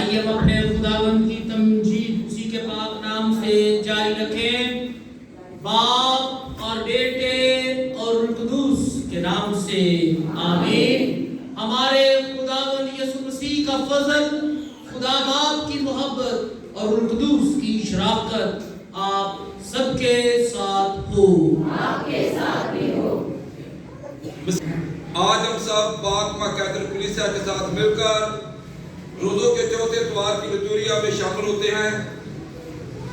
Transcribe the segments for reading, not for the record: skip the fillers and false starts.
آئیے ہم اپنے خداوند کی تمجید اسی کے پاک نام سے جاری رکھیں۔ باپ اور بیٹے اور روح القدس کے نام سے آمین۔ ہمارے خداوند یسوع مسیح کا فضل، خدا باپ کی محبت اور روح القدس کی شراکت آپ سب کے ساتھ ہو۔ آپ کے ساتھ بھی ہو۔ آج ہم سب پاک مقدس کلیسیا کے ساتھ مل کر روزوں کے چوتھے اتوار کی لٹوریا میں شامل ہوتے ہیں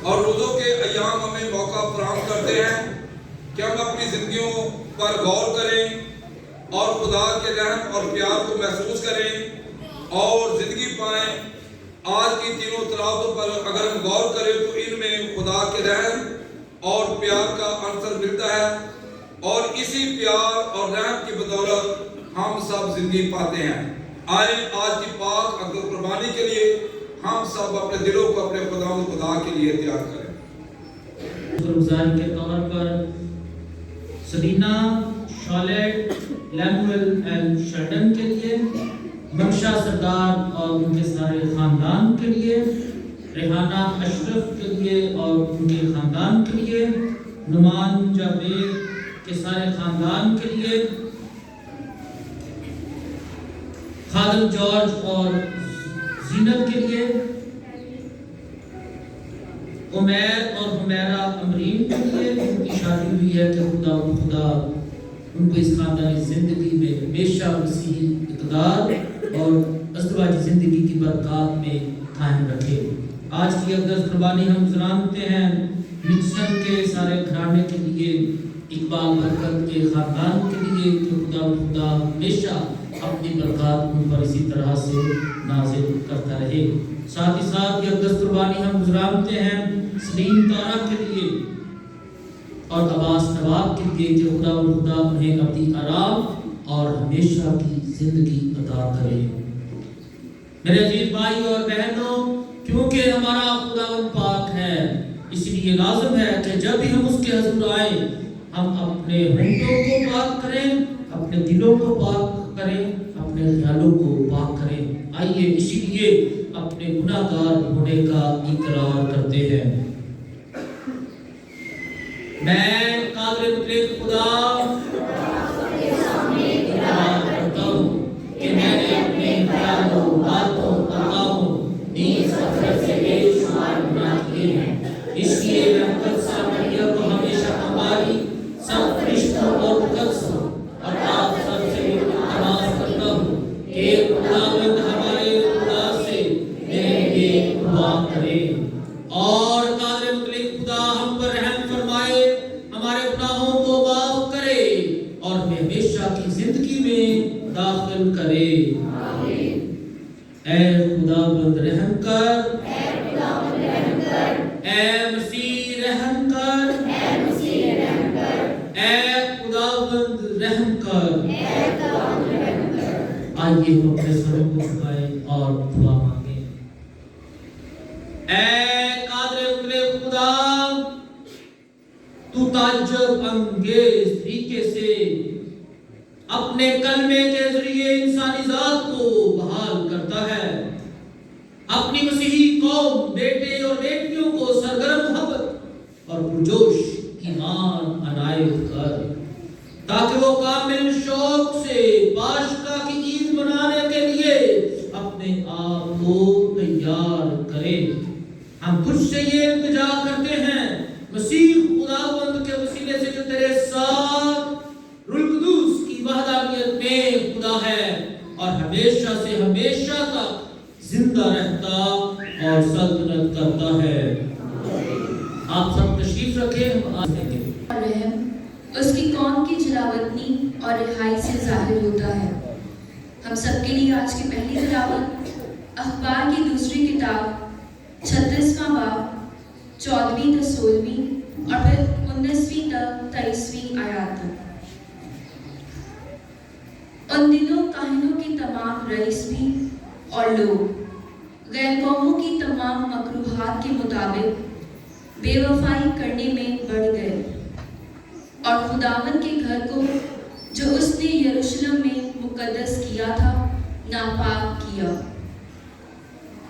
اور روزوں کے ایام ہمیں موقع فراہم کرتے ہیں کہ ہم اپنی زندگیوں پر غور کریں اور خدا کے رحم اور پیار کو محسوس کریں اور زندگی پائیں۔ آج کی تینوں تلاوتوں پر اگر ہم غور کریں تو ان میں خدا کے رحم اور پیار کا عنصر ملتا ہے اور اسی پیار اور رحم کی بدولت ہم سب زندگی پاتے ہیں۔ آئیں آج کی پاک اقدس قربانی کے لیے ہم سب اپنے دلوں کو اپنے خدا کے لیے تیار کریں۔ گزاری کے طور پر سبینہ، شارلیٹ، لیمویل ایل شرڈن کے لیے، منشا سردار اور ان کے سارے خاندان کے لیے، ریحانہ اشرف کے لیے اور ان کے خاندان کے لیے، نعمان جاوید کے سارے خاندان کے لیے، خادم جارج اور زینت کے لیے، عمیر اور حمیرہ امرین کے لیے ان کی شادی ہوئی ہے کہ خدا ان کو اس خاندانی زندگی میں ہمیشہ مسیحی اقدار اور ازدواجی زندگی کی برکات میں قائم رکھے۔ آج کی اقدس قربانی ہم گزارتے ہیں مکسن کے سارے گھرانے کے لیے، اقبال برکت کے خاندان کے لیے کہ خدا ہمیشہ اپنی برکات ان پر اسی طرح سے نازل کرتا رہے۔ ساتھ ہی ساتھ یہ اقدس قربانی ہم گزارتے ہیں سلیم تارا کے لیے اور عباس نواب کے لیے کہ خدا انہیں اپنی آرام اور ہمیشہ کی زندگی عطا کرے۔ میرے عزیز بھائی اور بہنوں، کیونکہ ہمارا خداوند پاک ہے، اس لیے لازم ہے کہ جب بھی ہم اس کے حضور آئیں ہم اپنے ہونٹوں کو پاک کریں، اپنے دلوں کو پاک کریں، اپنے خیالوں کو پاک کریں۔ آئیے اسی لیے اپنے گناہ گار ہونے کا اقرار کرتے ہیں۔ میں قادر مطلق خدا کے سامنے اقرار کرتا ہوں کہ میں نے اپنے خیالوں، باتوں اور کاموں، نیز غفلت سے بے شمار گناہ کیے ہیں۔ اس لیے میں مقدسہ مریم کو ہمیشہ ہماری سب فرشتوں اور مقدسوں اور آپ سب سے تماس کرتا ہوں کہ خداوند ہمارے خدا سے میرے لیے دعا کرے اور قادر مطلق خدا ہم پر رحم فرمائے، ہمارے گناہوں کو معاف کرے اور ہمیں ہمیشہ کی زندگی میں داخل کرے۔ آمین۔ اے خداوند رحم کر، اے خداوند رحم کر، اے مسیح رحم کر، اے مسیح رحم کر، اے خداوند رحم کر۔ اے خداوند رحم کر۔ آئیے ہم اپنے سروں کو جھکائیں اور دعا مانگیں۔ اے قادر مطلق خدا، تو تعجب انگیز طریقے سے اپنے کلمے کے ذریعے انسانی ذات کو بحال کرتا ہے۔ اپنی مسیحی قوم، بیٹے اور بیٹیوں کو سرگرم محبت اور پرجوش ایمان عنایت کر تاکہ وہ کامل شوق سے پاشکا کی عید منانے کے لیے اپنے آپ کو تیار کرے۔ ہم تجھ سے یہ التجا کرتے ہیں مسیح خداوند کے وسیلے سے جو تیرے ساتھ روح القدس کی وحدانیت میں خدا ہے اور ہمیشہ سے ہمیشہ تک زندہ رہتا اور سلطنت کرتا ہے۔ آپ سب تشریف رکھیں، ہم آج دیں گے۔ رحم اس کی قوم کی جلاوطنی اور رہائی سے ظاہر ہوتا ہے۔ ہم سب کے لیے آج کی پہلی تلاوت اخبار کی دوسری کتاب 36واں باب 14ویں تا 16ویں اور پھر 19ویں تا 23ویں آیات تک۔ ان دنوں کاہنوں کی تمام رئیس بھی اور لوگ غیر قوموں کی تمام مکروہات کے مطابق بے وفائی کرنے میں بڑھ گئے اور خداوند کے گھر کو جو اس نے یروشلم میں مقدس کیا تھا ناپاک کیا۔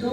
2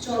4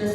10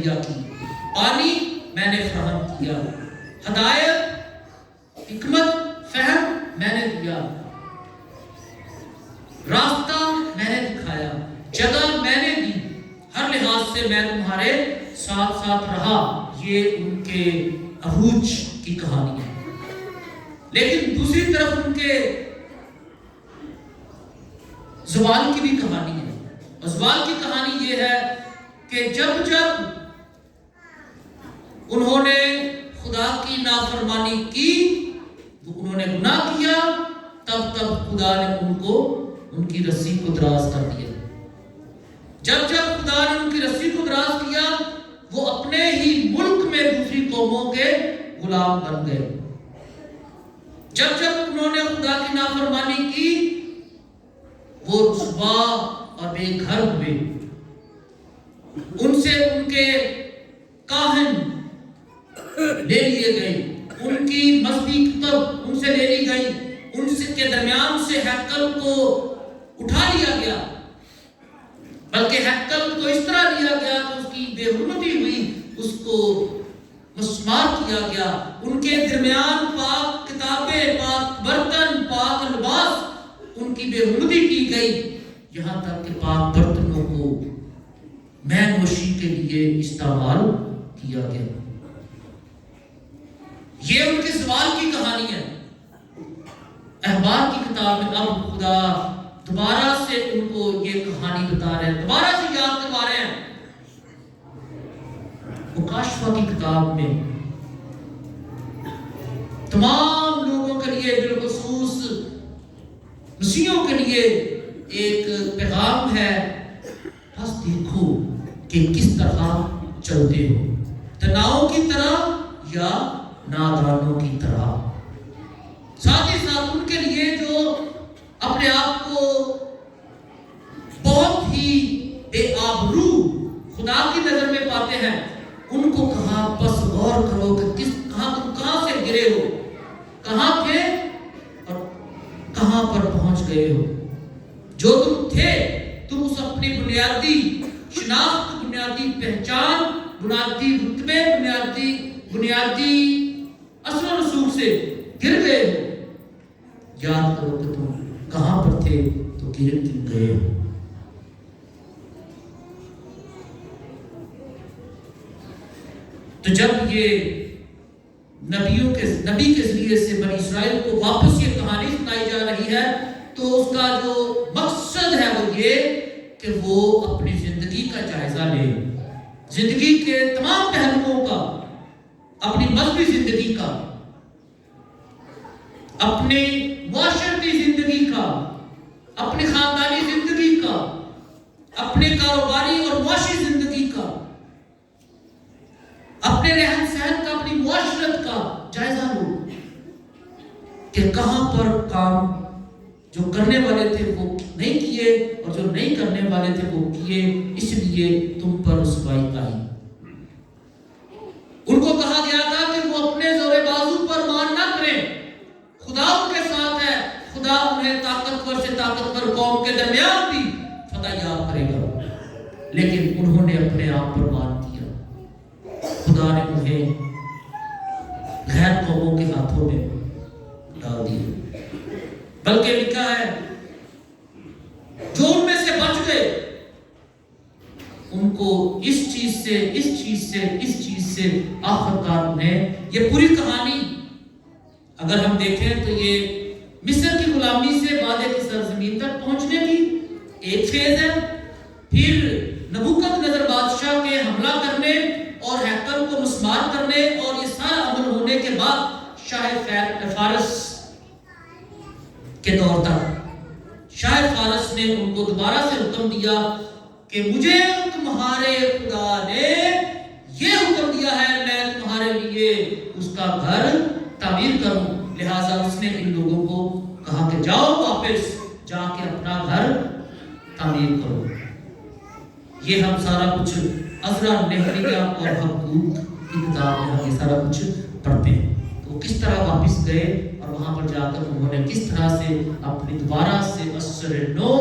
مہیا کی، پانی میں نے فراہم کیا، ہدایت، حکمت، فہم میں نے دیا، راستہ میں نے دکھایا، جگہ میں نے دی، ہر لحاظ سے میں تمہارے ساتھ ساتھ رہا۔ یہ ان کے عروج کی کہانی ہے۔ لیکن دوسری طرف ان کے زوال کی بھی کہانی ہے۔ اور زوال کی کہانی یہ ہے کہ جب جب انہوں نے خدا کی نافرمانی کی، انہوں نے گناہ کیا، تب تب خدا نے ان کو ان کی رسی کو دراز کر دیا۔ جب جب خدا نے ان کی رسی کو دراز کیا، وہ اپنے ہی ملک میں دوسری قوموں کے غلام بن گئے۔ جب جب انہوں نے خدا کی نافرمانی کی، وہ رسوا اور بے گھر ہوئے۔ ان سے ان کے کاہن لے لیے گئے، ان کی مذہبی کتب ان سے لے لی گئی، ان سے کے درمیان سے ہیکل کو اٹھا لیا گیا، بلکہ ہیکل کو اس طرح لیا گیا کہ اس کی بے حرمتی ہوئی، اس کو مسمار کیا گیا۔ ان کے درمیان پاک کتابیں، پاک برتن، پاک لباس، ان کی بے حرمتی کی گئی، یہاں تک کہ پاک برتنوں کو مے نوشی کے لیے استعمال کیا گیا۔ یہ ان کے زوال کی کہانی ہے۔ احبار کی کتاب میں اب خدا دوبارہ سے ان کو یہ کہانی بتا رہے ہیں، دوبارہ سے یاد کروا رہے ہیں۔ مکاشفہ کی کتاب میں تمام لوگوں کے لیے، بالخصوص مسیحیوں کے لیے ایک پیغام ہے، بس دیکھو کہ کس طرح چلتے ہو، تناؤں کی طرح یا نادانوں کی طرح۔ ساتھ ہی ساتھ ان کے لیے جو اپنے آپ کو بہت ہی بے آبرو خدا کی نظر میں پاتے ہیں، ان کو کہا بس غور کرو کہ تم کہاں سے گرے ہو، کہاں تھے اور کہاں پر پہنچ گئے ہو۔ جو تم تھے، تم اس اپنی بنیادی شناخت، بنیادی پہچان، بنیادی رتبے، بنیادی اصل و رسوخ سے گر گئے ہو۔ یاد کرو کہ تم کہاں پر تھے تو گر گئے ہو۔ تو جب یہ نبی کے ذریعے سے بنی اسرائیل کو واپس یہ کہانی سنائی جا رہی ہے، تو اس کا جو مقصد ہے وہ یہ کہ وہ اپنی زندگی کا جائزہ لے، زندگی کے تمام پہلوؤں کا، اپنی مذہبی زندگی کا، اپنی معاشرتی زندگی کا، اپنی خاندانی زندگی کا، اپنے کاروباری اور معاشی زندگی کا، اپنے رہن سہن کا، اپنی معاشرت کا جائزہ لو کہ کہاں پر کام جو کرنے والے تھے وہ نہیں کیے اور جو نہیں کرنے والے تھے وہ کیے، اس لیے تم پر رسوائی آئی۔ ان کو کہا گیا تھا کہ وہ اپنے زور بازو پر مان نہ کریں، خدا ان کے ساتھ ہے، خدا انہیں طاقتور سے طاقتور قوم کے درمیان بھی فتح یاب کرے گا، لیکن انہوں نے اپنے آپ پر مان کیا، خدا نے انہیں غیر قوموں کے ہاتھوں میں ڈال دیا۔ بلکہ لکھا ہے جو ان میں سے بچ گئے ان کو اس چیز سے آخرکار انہیں یہ پوری کہانی اگر ہم دیکھیں تو یہ مصر کی غلامی سے وعدے کی سرزمین تک پہنچنے کی ایک فیز ہے، پھر نبوکدنضر بادشاہ کے حملہ کرنے اور ہیکل کو مسمار کرنے اور یہ سارا عمل ہونے کے بعد شاہ فارس کے دور تک شاہ فارس نے ان کو دوبارہ سے حکم دیا کہ مجھے تمہارے خدا نے یہ حکم دیا ہے، میں تمہارے لیے اس کا گھر تعمیر کروں، لہٰذا اس نے ان لوگوں کو کہا کہ جاؤ واپس جا کے اپنا گھر تعمیر کرو۔ یہ ہم سارا کچھ عزرا نحمیہ اور حبقوق کی کتاب میں ہم یہ سارا کچھ پڑھتے ہیں، تو کس طرح واپس گئے اور وہاں پر جا کر انہوں نے کس طرح سے دوبارہ سے اثر نو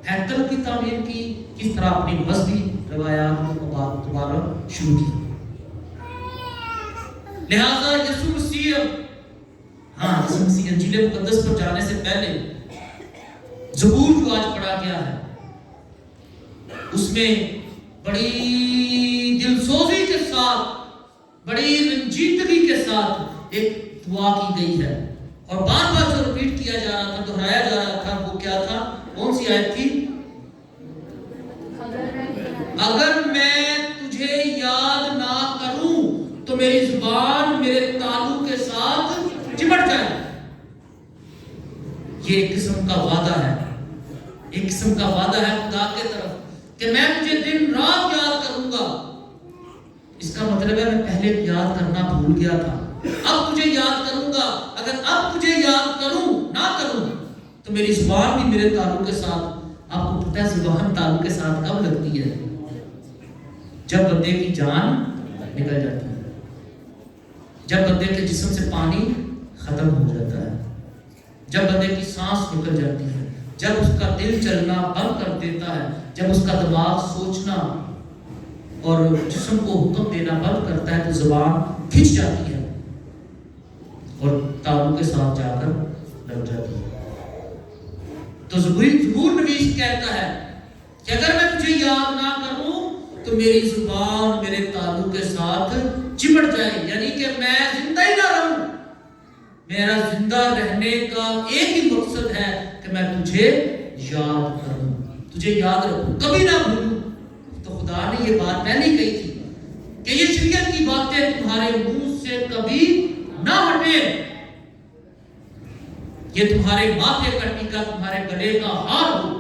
ہیکل کی تعمیر کی، کس طرح اپنی مذہبی روایات کو دوبارہ شروع کی۔ لہذا یسوع مسیح یسوع مسیح انجیل مقدس پر جانے سے پہلے زبور جو آج پڑھا گیا ہے اس میں بڑی دلسوزی کے ساتھ، بڑی رنجیدگی کے ساتھ ایک دعا کی گئی ہے، اور بار بار جو ریپیٹ کیا جا رہا تھا، دہرایا جا رہا تھا، وہ کیا تھا؟ کون سی آیت تھی؟ اگر میں تجھے یاد نہ کروں تو میری زبان میرے تالو کے ساتھ چمٹ جائے۔ یہ ایک قسم کا وعدہ ہے، ایک قسم کا وعدہ ہے خدا کے طرف کہ میں تجھے دن رات یاد کروں گا۔ اس کا مطلب ہے میں پہلے یاد کرنا بھول گیا تھا، اب تجھے یاد کروں گا۔ اگر اب تجھے یاد کروں نہ کروں تو میری زبان بھی میرے تعلق کے ساتھ، آپ کو پتہ ہے زبان تعلق کے ساتھ کب لگتی ہے؟ جب بندے کی جان نکل جاتی ہے، جب بندے کے جسم سے پانی ختم ہو جاتا ہے، جب بندے کی سانس نکل جاتی ہے، جب اس کا دل چلنا بند کر دیتا ہے، جب اس کا دماغ سوچنا اور جسم کو حکم دینا بند کرتا ہے تو زبان کھنچ جاتی ہے اور تعلق کے ساتھ جا کر لگ جاتی ہے۔ تو زبور نویس کہتا ہے کہ اگر میں تجھے یاد نہ کروں تو میری زبان میرے تعلق کے ساتھ چمٹ جائے، یعنی کہ میں زندہ ہی نہ رہوں۔ میرا زندہ رہنے کا ایک ہی مقصد ہے کہ میں تجھے یاد کروں، تجھے یاد رکھوں، کبھی نہ بھولوں۔ تو خدا نے یہ بات پہلے کہی تھی کہ یہ شریعت کی باتیں تمہارے منہ سے کبھی نہ ہٹے، یہ تمہارے ماتھے کا ٹیکا، تمہارے گلے کا ہار ہو۔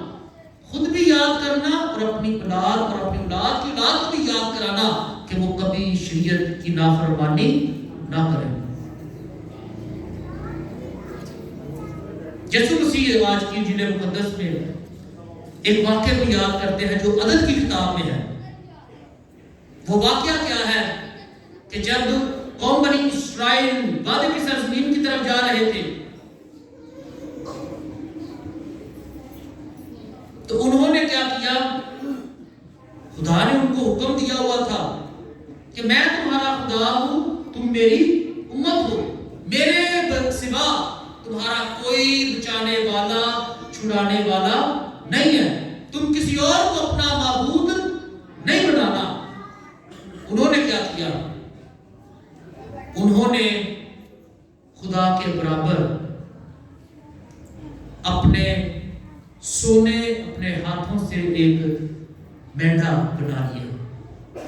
خود بھی یاد کرنا اور اپنی اولاد اور اپنی اولاد کی اولاد کو بھی یاد کرانا کہ وہ کبھی شریعت کی نافرمانی نہ کریں۔ یسوع مسیح آج کی انجیل مقدس میں ایک واقعے کو یاد کرتے ہیں جو عدد کی کتاب میں ہے۔ وہ واقعہ کیا ہے کہ جب قوم بنی اسرائیل وعدے کی سرزمین کی طرف جا رہے تھے تو انہوں نے کیا کیا؟ خدا نے ان کو حکم دیا ہوا تھا کہ میں تمہارا خدا ہوں، تم میری امت ہو، میرے سوا تمہارا کوئی بچانے والا چھڑانے والا نہیں ہے، تم کسی اور کو اپنا معبود نہیں بنانا۔ انہوں نے کیا کیا؟ انہوں نے خدا کے برابر اپنے سونے اپنے ہاتھوں سے ایک مینڈا بنا لیا۔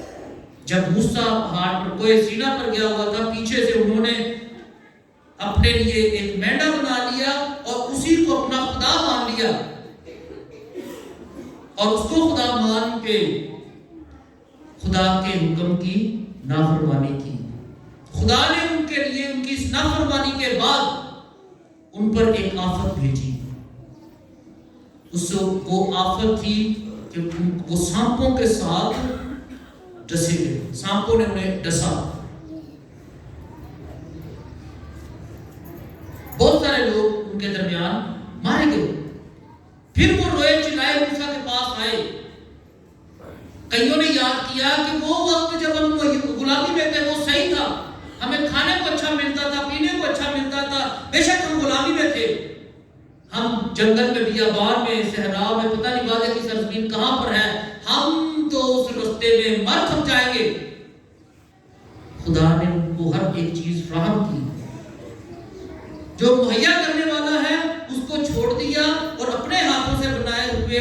جب موسیٰ پہاڑ پر کوہ سینا پر گیا ہوا تھا، پیچھے سے انہوں نے اپنے لیے ایک مینڈا بنا لیا اور اسی کو اپنا خدا مان لیا اور اس کو خدا مان کے خدا کے حکم کی نافرمانی کی۔ خدا نے ان کے لیے ان کی اس نافرمانی کے بعد ان پر ایک آفت بھیجی۔ وہ آفت تھی کہ وہ سانپوں کے ساتھ ڈسے گئے، سانپوں نے انہیں ڈسا، بہت سارے لوگ ان کے درمیان مارے گئے۔ پھر وہ روئے چلائے موسیٰ کے پاس آئے۔ کئیوں نے یاد کیا کہ وہ وقت جب ہم غلامی میں تھے وہ صحیح تھا، ہمیں کھانے کو اچھا ملتا تھا، پینے کو اچھا ملتا تھا، بے شک ہم غلامی میں تھے، ہم جنگل میں بیابان میں صحرا میں پتہ نہیں وعدے کی سرزمین کہاں پر ہے، ہم تو اس رستے میں مر تھک جائیں گے۔ خدا نے ان کو ہر ایک چیز فراہم کی، جو مہیا کرنے والا ہے اس کو چھوڑ دیا اور اپنے ہاتھوں سے بنائے ہوئے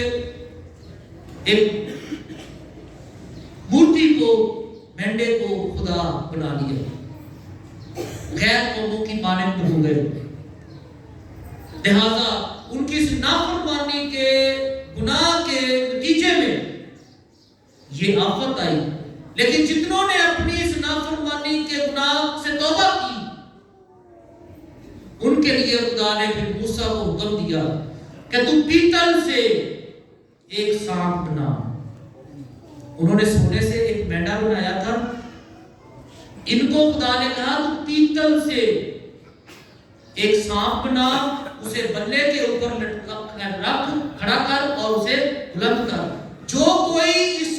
ایک مورتی کو، مینڈے کو خدا بنا لیا، غیر قوموں کی مانند ہو گئے۔ لہذا ان کی اس نافرمانی کے گناہ کے نتیجے میں یہ آفت آئی، لیکن جتنوں نے اپنی اس نافرمانی کے گناہ سے توبہ کی ان کے لیے خدا نے پھر موسیٰ کو حکم دیا کہ تم پیتل سے ایک سانپ بنا۔ انہوں نے سونے سے ایک مینڈا بنایا تھا، ان کو خدا نے کہا تم پیتل سے ایک سانپ بنا، اسے بلے کے اوپر رکھ کھڑا کر اور اسے بلند کر، جو کوئی اس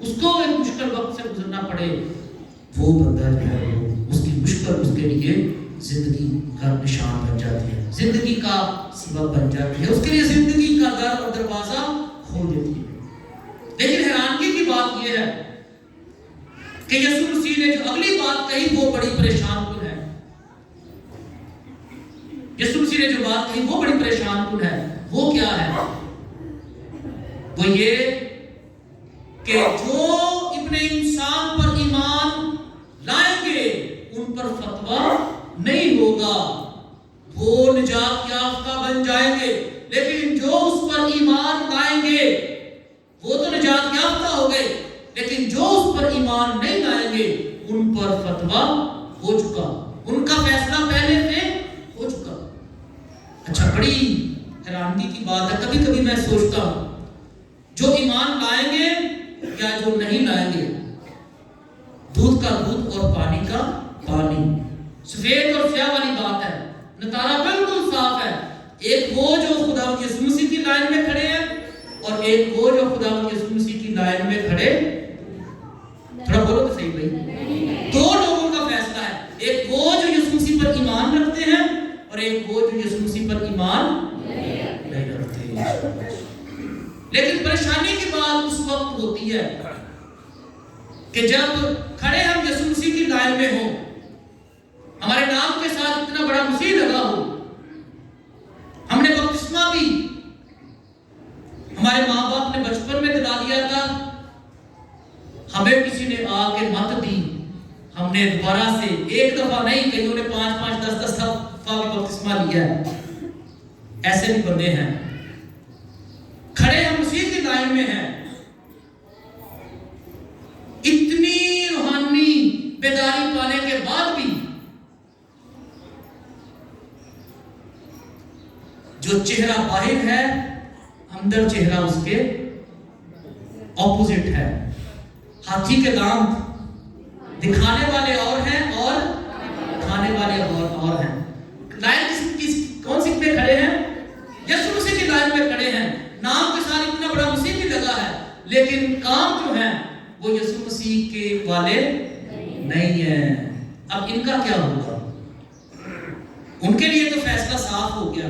اس کو ایک مشکل وقت سے گزرنا پڑے، وہ بندہ جو ہے اس کی مشکل اس کے لیے زندگی کا نشان بن جاتی ہے، زندگی کا سبب بن جاتی ہے، اس کے لیے زندگی کا در اور دروازہ کھول دیتی ہے۔ لیکن حیرانگی کی بات یہ ہے کہ یسوع مسیح نے جو اگلی بات کہی وہ بڑی پریشان کن ہے۔ یسوع مسیح نے جو بات کہی وہ بڑی پریشان کن ہے۔ وہ کیا ہے؟ وہ یہ کہ جو ابن انسان پر ایمان لائیں گے ان پر فتویٰ نہیں ہوگا، وہ نجات یافتہ بن جائیں گے، لیکن جو اس پر ایمان لائیں گے وہ تو نجات یافتہ ہو گئے، لیکن جو اس پر ایمان نہیں لائیں گے ان پر فتویٰ ہو چکا، ان کا فیصلہ پہلے سے ہو چکا۔ اچھا، بڑی حیرانگی کی بات ہے، کبھی کبھی میں سوچتا ہوں جو ایمان لائیں گے یا جو نہیں لائیں گے، دودھ کا دودھ اور پانی کا پانی، سفید اور سیاہ والی بات ہے، نتارا بالکل صاف ہے۔ ایک وہ جو خدا یسوع مسیح کی لائن میں کھڑے ہیں اور ایک وہ جو خدا یسوع مسیح کی لائن میں کھڑے، تھوڑا بولو تو صحیح بھائی، دو لوگوں کا فیصلہ ہے، ایک وہ جو یسوع مسیح پر ایمان رکھتے ہیں اور ایک وہ جو یسوع مسیح پر ایمان نہیں رکھتے۔ لیکن پریشانی کی بات اس وقت ہوتی ہے کہ جب کھڑے ہم یسوع مسیح کی لائن میں ہوں، ہمارے نام کے ساتھ اتنا بڑا مسیح لگا ہو، ہم نے بپتسمہ بھی ہمارے ماں باپ نے بچپن میں دلا دیا تھا، ہمیں کسی نے آ کے مت دی، ہم نے دوبارہ سے ایک دفعہ نہیں، کئیوں نے 5 10 دفعہ بھی بپتسمہ لیا ہے، ایسے بھی بندے ہیں۔ کھڑے ہم مسیح کی لائن میں ہیں، اتنی روحانی بیداری پانے کے بعد بھی جو چہرہ باہر ہے اندر چہرہ اس کے اپوزٹ ہے۔ ہاتھی کے دانت دکھانے والے اور ہیں اور کھانے والے اور ہیں۔ لائن کون سی پہ کھڑے ہیں؟ یسوع مسیح کی لائن میں کھڑے ہیں، نام کے ساتھ اتنا بڑا مسیح بھی لگا ہے، لیکن کام جو ہے وہ یسوع مسیح کے والے نہیں ہیں۔ اب ان کا کیا ہوگا؟ ان کے لیے تو فیصلہ صاف ہو گیا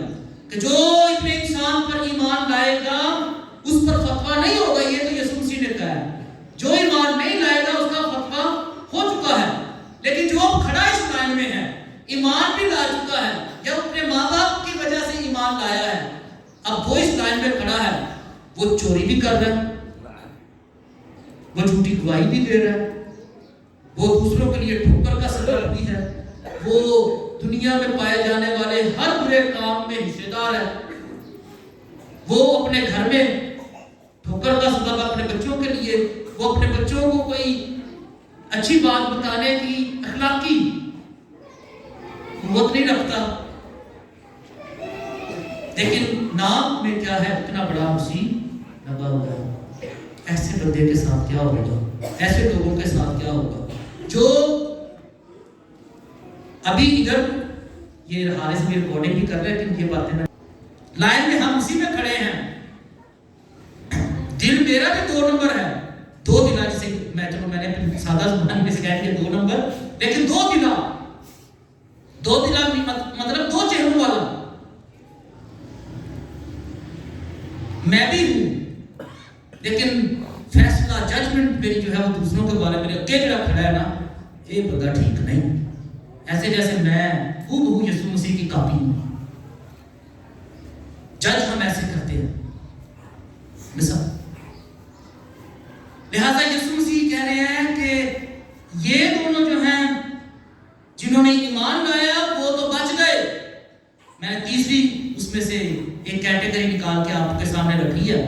کہ جو ابن انسان پر ایمان لائے گا اس پر فتویٰ نہیں ہوگا، یہ تو یسوع مسیح نے کہا ہے۔ جو ایمان نہیں لائے گا اس کا فتویٰ ہو چکا ہے، لیکن جو اب کھڑا اس لائن میں ہے، ایمان بھی لا چکا ہے یا اپنے ماں باپ کی وجہ سے ایمان لایا ہے، اب وہ اس لائن میں کھڑا ہے، وہ چوری بھی کر رہا ہے، وہ جھوٹی گواہی بھی دے رہا ہے، وہ دوسروں کے لیے ٹھوکر کا سبب بھی ہے، وہ دنیا میں پائے جانے والے ہر برے کام میں حصے دار ہے، وہ اپنے گھر میں ٹھوکر کا سبب اپنے بچوں کے لیے، وہ اپنے بچوں کو کوئی اچھی بات بتانے کی اخلاقی قوت نہیں رکھتا، لیکن نام میں کیا ہے اتنا بڑا مسیح لگا ہوا ہے۔ ایسے بندے کے ساتھ کیا ہوگا؟ ایسے لوگوں کے ساتھ کیا ہوگا جو ابھی ادھر یہ حارث بھی ریکارڈنگ بھی کر رہے ہیں کہ یہ باتیں نہ لائن میں ہم اسی میں کھڑے ہیں، دل میرا بھی 2 نمبر ہے، 2 دلا، جسے میں نے سادہ زبان میں سے کہہ دیا 2 نمبر، لیکن 2 دلا مطلب 2 چہروں والا میں بھی ہوں، لیکن فیصلہ ججمنٹ میری جو ہے وہ دوسروں کے بارے میں اکیلا کھڑا ہے نا، یہ بندہ ٹھیک نہیں، ایسے جیسے میں ہوں یسوع مسیح کی کاپی ہوں۔ جج ہم ایسے کرتے ہیں مثال، لہذا یسوع مسیح کہہ رہے ہیں کہ یہ دونوں جو ہیں جنہوں نے ایمان لایا وہ تو بچ گئے۔ میں نے تیسری اس میں سے ایک کیٹیگری نکال کے آپ کے سامنے رکھی ہے،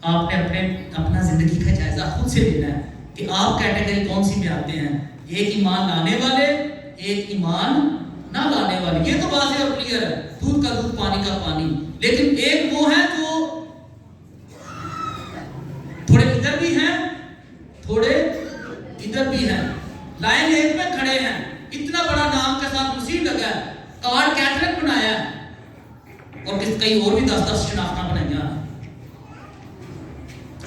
آپ نے اپنا زندگی کا جائزہ خود سے لینا ہے کہ آپ کیٹیگری کون سی میں آتے ہیں، ایک ایمان لانے والے، ایک ایمان نہ لانے والے، یہ تو واضح اور کلیئر ہے، دودھ کا دودھ پانی کا پانی، لیکن ایک وہ ہے جو تھوڑے ادھر بھی ہیں تھوڑے ادھر بھی ہیں، لائن ایک میں کھڑے ہیں، اتنا بڑا نام کے ساتھ مسیح لگا ہے، کارڈ کیتھولک بنایا ہے اور کئی اور بھی 10 شناختیں بنائیاں،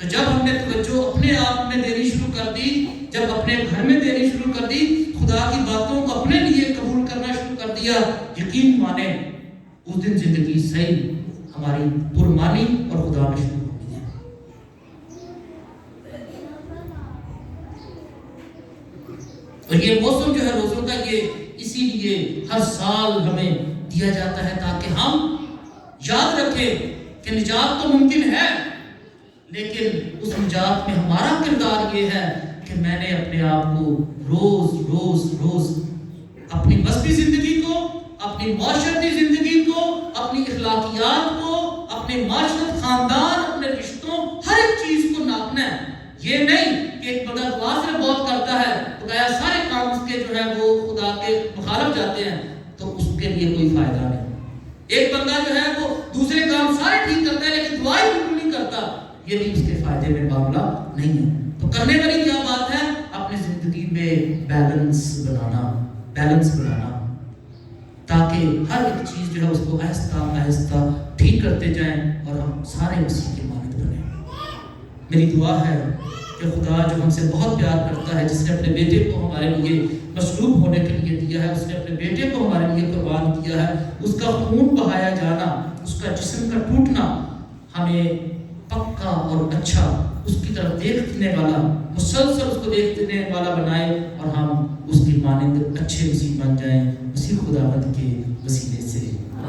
تو جب ہم نے توجہ اپنے آپ میں دینی شروع کر دی، جب اپنے گھر میں دینی شروع کر دی، خدا کی باتوں کو اپنے لیے قبول کرنا شروع کر دیا، یقین مانیں اس دن زندگی صحیح ہماری پرمانی اور خدا میں شروع ہوئی ہے۔ اور یہ موسم جو ہے روزوں کا، یہ اسی لیے ہر سال ہمیں دیا جاتا ہے تاکہ ہم یاد رکھیں کہ نجات تو ممکن ہے، لیکن اس نجات میں ہمارا کردار یہ ہے کہ میں نے اپنے آپ کو روز روز روز اپنی مذہبی زندگی کو، اپنی معاشرتی زندگی کو، اپنی اخلاقیات کو، اپنے معاشرت، خاندان، اپنے رشتوں، ہر ایک چیز کو ناپنا ہے۔ یہ نہیں کہ ایک بندہ دعا سے بہت کرتا ہے تو گیا سارے کام اس کے جو ہے وہ خدا کے مخالف جاتے ہیں تو اس کے لیے کوئی فائدہ نہیں۔ ایک بندہ جو ہے وہ دوسرے کام سارے ٹھیک کرتا ہے لیکن دعا ہی بالکل نہیں کرتا، یہ بھی اس کے فائدے میں معاملہ نہیں ہے۔ تو کرنے والی کیا بات ہے؟ اپنی زندگی میں بیلنس بنانا تاکہ ہر ایک چیز جو ہے اس کو آہستہ آہستہ ٹھیک کرتے جائیں اور ہم سارے مسیح کے مانند بنیں۔ میری دعا ہے کہ خدا جو ہم سے بہت پیار کرتا ہے، جس نے اپنے بیٹے کو ہمارے لیے مصلوب ہونے کے لیے دیا ہے، اس نے اپنے بیٹے کو ہمارے لیے قربان کیا ہے، اس کا خون بہایا جانا، اس کا جسم کا ٹوٹنا ہمیں پکا اور اچھا اس کی طرف دیکھنے والا، مسلسل اس کو دیکھنے والا بنائے اور ہم اس کی مانند اچھے مسیح بن جائیں، مسیح خداوند کے وسیلے سے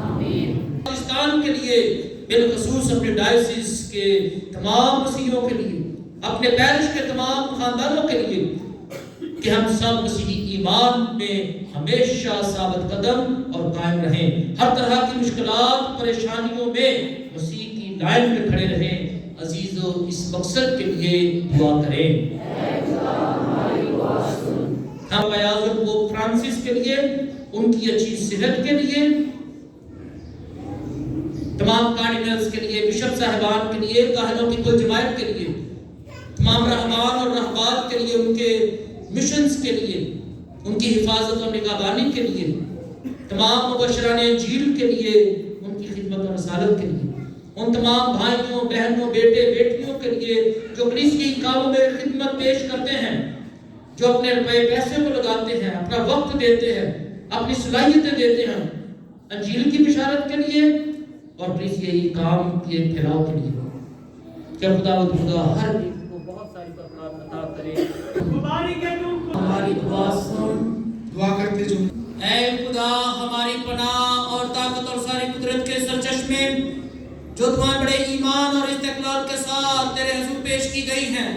آمین۔ پاکستان کے لیے، بالخصوص اپنے ڈائیسس کے تمام مسیحیوں کے لیے، اپنے پیرش کے تمام خاندانوں کے لیے کہ ہم سب مسیحی ایمان میں ہمیشہ ثابت قدم اور قائم رہیں، ہر طرح کی مشکلات پریشانیوں میں مسیح کی لائن میں کھڑے رہیں۔ عزیزو، اس مقصد کے لیے دعا کریں۔ ہم اعظم پوپ فرانسس کے لیے، ان کی اچھی صحت کے لیے، تمام کارڈینلز کے لیے، بشپ صاحبان کے لیے، کاہنوں کی کل جماعت کے لیے، تمام رہبان اور رہبات کے لیے، ان کے مشنز کے لیے، ان کی حفاظت اور نگہبانی کے لیے، تمام مبشران انجیل کے لیے، ان کی خدمت اور رسالت کے لیے، ان تمام بھائیوں، بہنوں، بیٹے، بیٹیوں کے لیے جو کلیسیائی کاموں میں خدمت پیش کرتے ہیں، جو اپنے روپے پیسے کو لگاتے ہیں، اپنا وقت دیتے ہیں، اپنی صلاحیتیں دیتے ہیں انجیل کی بشارت کے لیے اور کلیسیائی کام کے پھیلاؤ کے لیے۔ کہ خدا ہر ایک کو بہت ساری برکات عطا کرے۔ ہماری دعا سن، دعا کرتے جو اے خدا ہماری پناہ اور طاقت اور ساری قدرت کے سرچشمے، جو تمہارے بڑے ایمان اور استقلال کے ساتھ تیرے حضور پیش کی گئی ہیں،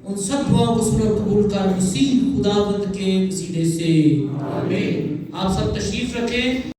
ان سب دعاؤں کو سن اور قبول کر مسیح خداوند کے وسیلے سے آمین۔ آپ سب تشریف رکھیں۔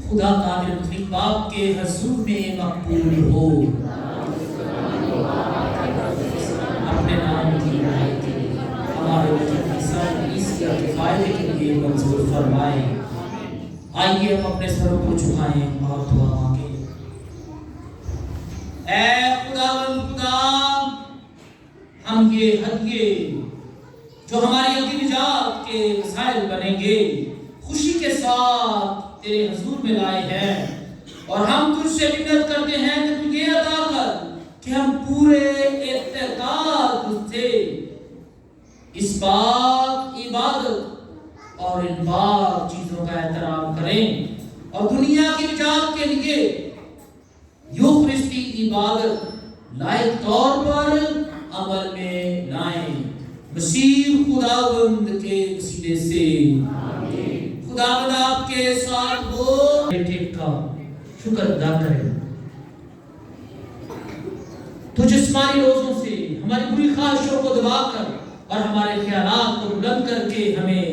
خدا قادر مطلق باپ کے حضور میں مقبول ہو، اپنے نام کی رہائی کے لیے ہمارے وجود عیسیٰ کے فائدے کے لیے منظور فرمائیں۔ آئیے ہم اپنے سروں کو جھکائیں اور دعا مانگیں۔ اے خداوند خدا، ہم یہ ہدیے جو ہماری ابدی نجات کے وسائل بنیں گے خوشی کے ساتھ تیرے حضور میں لائے ہیں، اور ہم تجھ سے منت کرتے ہیں کہ تو یہ عطا کر کہ ہم پورے اعتقاد سے اس پاک عبادت اور ان پاک چیزوں کا احترام کریں اور دنیا کی نجات کے لیے یوخرستی عبادت لائق طور پر عمل میں لائیں۔ مسیح خداوند کے وسیلے سے خداوند آپ کے ساتھ ہو۔ بیٹے کا شکر ادا کریں۔ تو جسمانی روزوں سے ہماری بری خواہشوں کو دبا کر اور ہمارے خیالات کو بلند کر کے ہمیں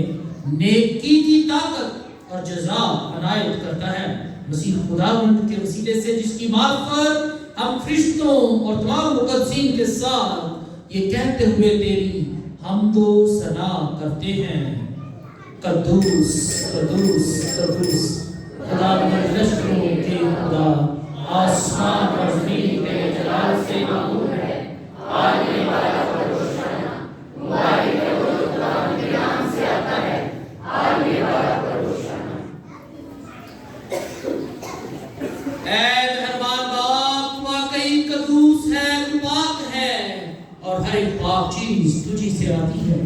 نیکی کی طاقت اور جزا عنایت کرتا ہے۔ مسیح خداوند کے وسیلے سے جس کی معرفت ہم فرشتوں اور تمام مقدسین کے ساتھ یہ کہتے ہوئے تیری حمد و ثنا کرتے ہیں، قدوس قدوس قدوس خداوند لشکروں کے خدا، آسمان اور زمین کے جلال سے معمور ہے۔ آنے والا پروشانہ مبارک ہے وہ جو خداوند کے نام سے آتا ہے، آنے والا پروشانہ۔ اے مہربان باپ، واقعی قدوس ہے، پاک ہے، اور ہر ایک پاک چیز تجھی سے آتی ہے۔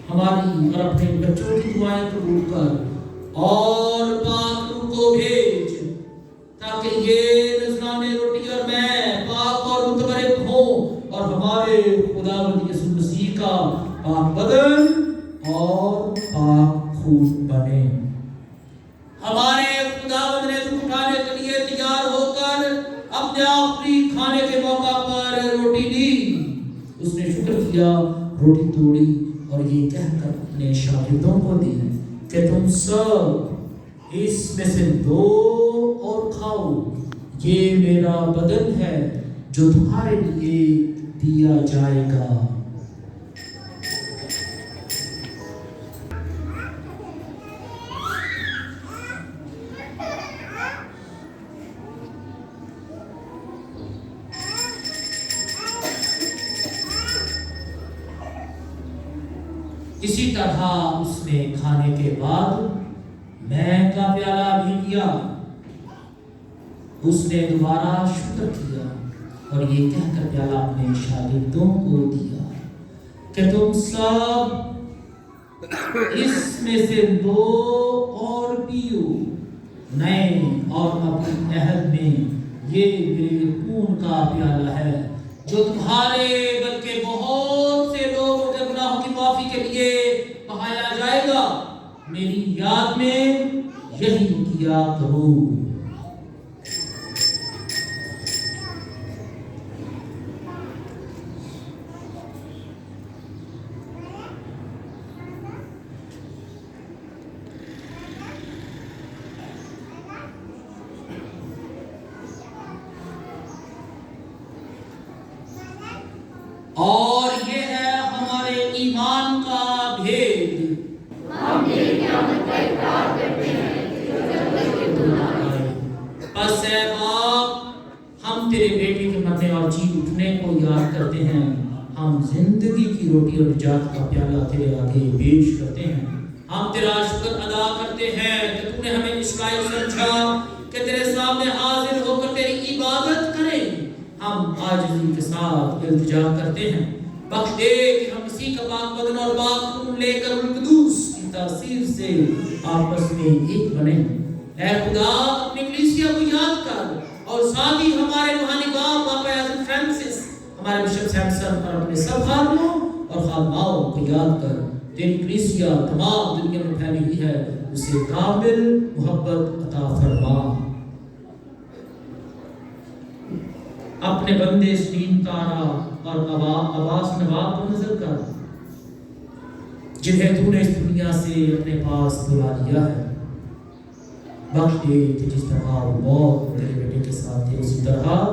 ہماری اور اپنے بچوں کی دعائیں قبول کر اور پاک روح کو بھیج تاکہ یہ نذرانِ روٹی اور میں پاک اور متبرک ہوں اور ہمارے خداوند یسوع مسیح کا پاک بدن اور پاک خون بنے۔ ہمارے خداوند نے دکھ اٹھانے کے لیے تیار ہو کر اپنے آخری کھانے کے موقع پر روٹی لی، اس نے شکر کیا، روٹی توڑی اور یہ کہہ کر اپنے شاگردوں کو دی کہ تم سب اس میں سے دو اور کھاؤ، یہ میرا بدن ہے جو تمہارے لیے دیا جائے گا۔ اسی طرح اس نے کھانے کے بعد میں کا پیالہ بھی لیا، اس نے دوبارہ شکر کیا اور یہ کہہ کر پیالہ اپنے شاگردوں کو دیا کہ تم سب اس میں سے دو اور پیو، نئے اور اپنے عہد میں یہ میرے خون کا پیالہ ہے جو تمہارے بلکہ بہت سے لوگوں کے گناہوں کی معافی کے لیے بہایا جائے گا۔ میری یاد میں یہی کیا کرو۔ اور یہ ہے ہمارے ایمان کا بھید۔ ہم تیری قیامت کا اقرار کرتے ہیں جو جب تک کہ تو نہ آئے۔ پس اے باپ، ہم تیرے بیٹے کے مرنے اور جی اٹھنے کو یاد کرتے ہیں۔ ہم زندگی کی روٹی اور نجات کا پیالہ تیرے آگے پیش کرتے ہیں۔ ہم تیرا شکر ادا کرتے ہیں کہ تو نے ہمیں اس قائل سمجھا کہ تیرے سامنے حاضر ہو کر تیری عبادت کریں۔ ہم عاجزی کے ساتھ التجا کرتے ہیں، بخش دے کہ ہم مسیح کا پاک بدن اور پاک خون لے کر القدوس کی تاثیر سے آپس میں ایک بنیں۔ اے خدا، اپنی کلیسیا کو یاد کر اور ساتھ ہی ہمارے روحانی باپ پاپا اعظم فرانسس، ہمارے بشپ سیمسن اور اپنے سب خادموں اور خادماؤں کو یاد کر۔ تیری کلیسیا تمام دنیا میں پھیلی ہوئی ہے، اسے کامل محبت عطا فرما۔ اپنے بندے سلیم تارا اور عباس نواب کو نظر کر، جنہیں تو نے اس دنیا سے اپنے پاس بلا لیا ہے۔ بخش دے کہ جس طرح وہ موت تیرے بیٹے کے ساتھ تھے، اسی طرح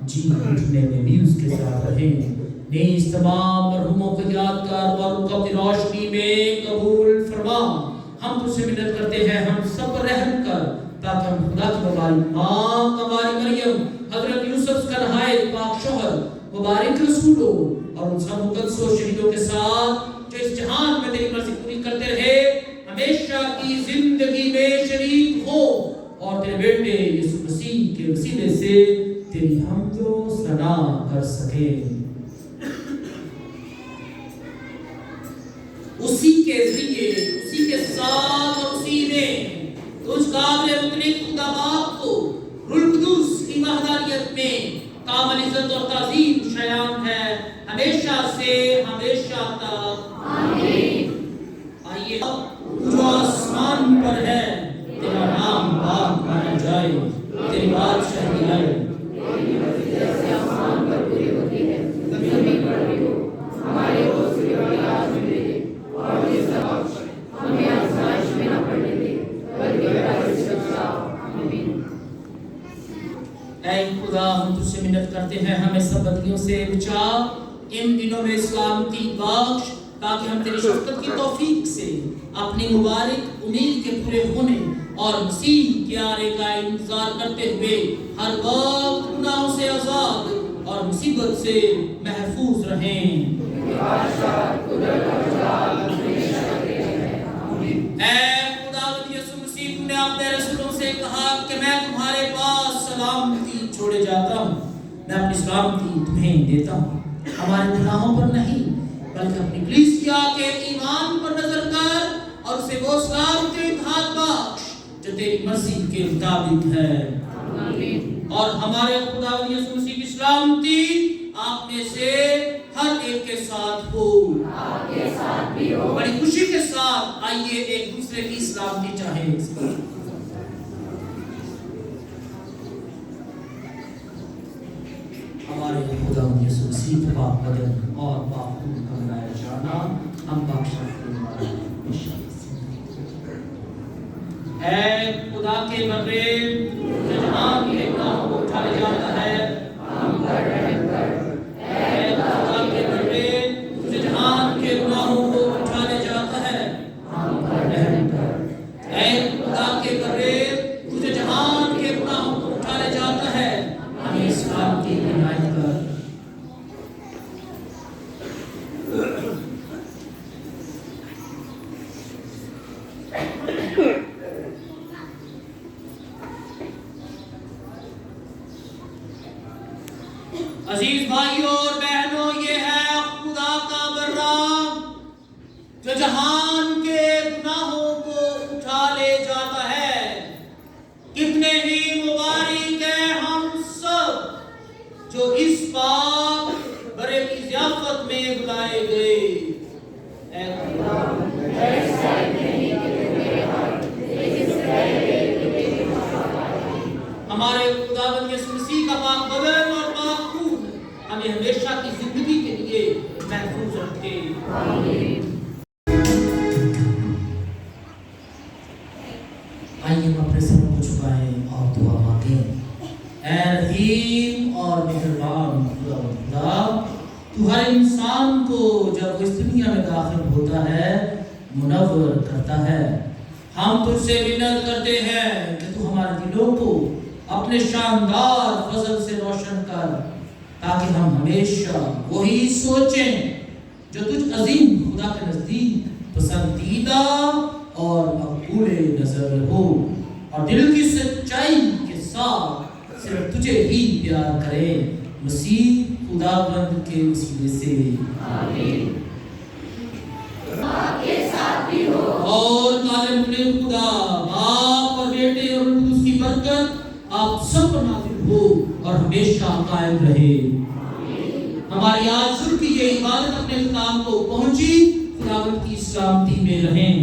جی اٹھنے میں بھی اس کے ساتھ رہیں۔ نیز تمام مرحوموں کو یاد کر اور ان کو اپنی روشنی میں قبول فرما۔ ہم تجھ سے منت کرتے ہیں، ہم سب پر رحم کر تاکہ ہم خدا کی مبارک ماں ہماری مریم، حضرت یوسف کا نہایت پاک شوہر، مبارک رسولوں اور ان سب مقدسوں شہیدوں کے ساتھ جو اس جہان میں تیری مرضی پوری کرتے رہے، ہمیشہ کی زندگی میں شریک ہو اور تیرے بیٹے یسوع مسیح کے وسیلے سے تیری حمد و ثنا کر سکیں۔ اسی کے ذریعے، اسی کے ساتھ اور اسی میں تجھ قابل مطلق خدا باپ کو روح القدس کی وحدانیت میں کامل عزت اور تعظیم شایان ہے ہمیشہ سے ہمیشہ تک آمین۔ آئیے جو آسمان پر ہے تیرا نام پاک مانا جائے، تیری بادشاہی آئے، تیری مرضی جیسے آسمان پر پوری ہوتی ہے زمین پر بھی ہو، ہمارے روز کی روٹی آج ہمیں دے دے، اور جس بخش ہمیں آزمائش میں نہ پڑنے دے بلکہ برائی سے بچا، آمین۔ اے خدا ہم تجھ سے منت کرتے ہیں ہمیں سب بدیوں سے بچا، ان دنوں میں سلامتی بخش تاکہ ہم تیری شفقت کی توفیق سے اپنی مبارک امید کے پورے ہونے اور مسیح کے آنے کا انتظار کرتے ہوئے ہر وقت گناہوں سے آزاد اور مصیبت سے محفوظ رہیں۔ اے خداوند یسوع مسیح، تو نے اپنے رسولوں سے کہا کہ میں تمہارے پاس سلامتی چھوڑے جاتا ہوں، میں اپنی سلامتی تمہیں دیتا ہوں، ہمارے گناہوں پر نہیں بلکہ اپنی کلیسیا کے ایمان پر نظر کر اور اسے وہ سلامتی اتحاد بخش جو تیری مرضی کے مطابق ہے، آمین۔ اور ہمارے خداوند یسوع مسیح کی سلامتی آپ میں سے ہر ایک کے ساتھ ہو، آپ کے ساتھ بھی ہو۔ بڑی خوشی کے ساتھ آئیے ایک دوسرے کی سلامتی چاہیں۔ ہمارے خداوند یسوع مسیح کے پاک بدن اور پاک خون کا ملایا جانا ہم بخشا کرنے والا ہے۔ اے خدا کے بندے جو جہان کے گناہوں کو اٹھا لے جاتا ہے، ہم پر رحم کر۔ اے خدا کے بندے جو جہان کے گناہوں کو اٹھا لے جاتا ہے، ہم پر رحم کر۔ اے خدا کے بندے جو جہان کے گناہوں کو اٹھا لے جاتا ہے، ہمیں سلامتی عنایت کر۔ عزیز بھائیوں اور بہنوں، یہ ہے خدا کا برا جو جہان کے گناہوں کو اٹھا لے جاتا ہے۔ کتنے ہی مبارک ہیں ہم سب جو اس پاک برے کی ضیافت میں بلائے گئے۔ اے خدا ہمارے خداوند یسوع مسیح کا پاک بدن اور پاک خون ہمیں ہمیشہ کی زندگی کے لیے محفوظ رکھے، آمین۔ آئیے ہم اپنے سروں کو جھکائیں اور دعا مانگیں۔ اے رحیم اور مہربان خدا، تو ہر انسان کو جب وہ اس دنیا میں داخل ہوتا ہے منور کرتا ہے۔ ہم تجھ سے منت کرتے ہیں کہ تو ہمارے دلوں کو اپنے شاندار فضل سے روشن کر تاکہ ہم ہمیشہ وہی سوچیں جو تجھ عظیم خدا کے نزدیک پسندیدہ اور مقبول نظر ہو، اور دل کی سچائی کے ساتھ صرف تجھے ہی پیار کریں، مسیح خداوند کے وسیلے سے، آمین۔ آپ کے ساتھ بھی ہو، اور کالم خدا باپ اور بیٹے اور روح القدس کی برکت آپ سب پر نازل ہو اور ہمیشہ قائم رہے، آمین۔ ہماری آج صبح کی یہ عبادت اپنے اختتام کو پہنچی، خداوند کی سلامتی میں رہیں۔